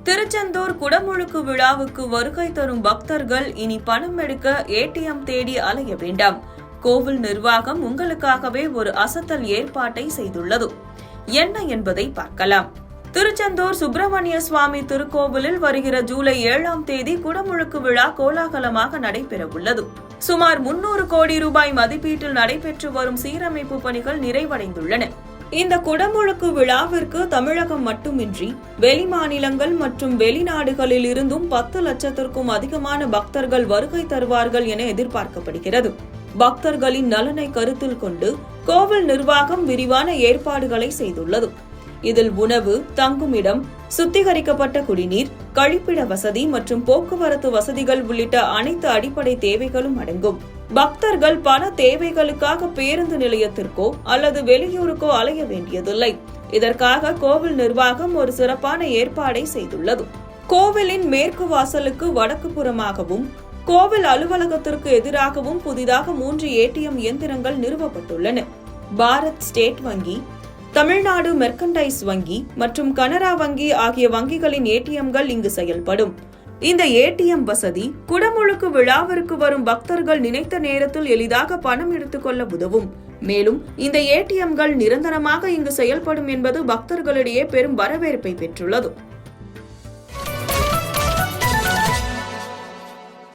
திருச்செந்தூர் குடமுழுக்கு விழாவுக்கு வருகை தரும் பக்தர்கள் இனி பணம் எடுக்க ஏடிஎம் தேடி அலைய வேண்டாம். கோவில் நிர்வாகம் உங்களுக்காகவே ஒரு அசத்தல் ஏற்பாட்டை செய்துள்ளது. என்ன என்பதை பார்க்கலாம். திருச்செந்தூர் சுப்பிரமணிய சுவாமி திருக்கோவிலில் வருகிற ஜூலை 7ஆம் தேதி குடமுழுக்கு விழா கோலாகலமாக நடைபெறவுள்ளது. சுமார் 300 கோடி ரூபாய் மதிப்பீட்டில் நடைபெற்று வரும் சீரமைப்பு பணிகள் நிறைவடைந்துள்ளன. இந்த குடமுழுக்கு விழாவிற்கு தமிழகம் மட்டுமின்றி வெளிமாநிலங்கள் மற்றும் வெளிநாடுகளில் இருந்தும் 10 லட்சத்திற்கும் அதிகமான பக்தர்கள் வருகை தருவார்கள் என எதிர்பார்க்கப்படுகிறது. பக்தர்களின் நலனை கருத்தில் கொண்டு கோவில் நிர்வாகம் விரிவான ஏற்பாடுகளை செய்துள்ளது. இதில் உணவு, தங்குமிடம், சுத்திகரிக்கப்பட்ட குடிநீர், கழிப்பிட வசதி மற்றும் போக்குவரத்து வசதிகள் உள்ளிட்ட அனைத்து அடிப்படை தேவைகளும் அடங்கும். பக்தர்கள் பண தேவைகளுக்காக பேருந்து நிலையத்திற்கோ அல்லது வெளியூருக்கோ அலைய வேண்டியதில்லை. இதற்காக கோவில் நிர்வாகம் ஒரு சிறப்பான ஏற்பாடை செய்துள்ளது. கோவிலின் மேற்கு வாசலுக்கு வடக்கு புறமாகவும் கோவில் அலுவலகத்திற்கு எதிராகவும் புதிதாக 3 ஏடிஎம் இயந்திரங்கள் நிறுவப்பட்டுள்ளன. பாரத் ஸ்டேட் வங்கி, தமிழ்நாடு மெர்கன்டைஸ் வங்கி மற்றும் கனரா வங்கி ஆகிய வங்கிகளின் ஏடிஎம்கள் இங்கு செயல்படும். இந்த ஏடிஎம் வசதி குடமுழுக்கு விழாவிற்கு வரும் பக்தர்கள் நினைத்த நேரத்தில் எளிதாக பணம் எடுத்துக்கொள்ள உதவும். மேலும் இந்த ஏடிஎம்கள் நிரந்தரமாக இங்கு செயல்படும் என்பது பக்தர்களிடையே பெரும் வரவேற்பை பெற்றுள்ளது.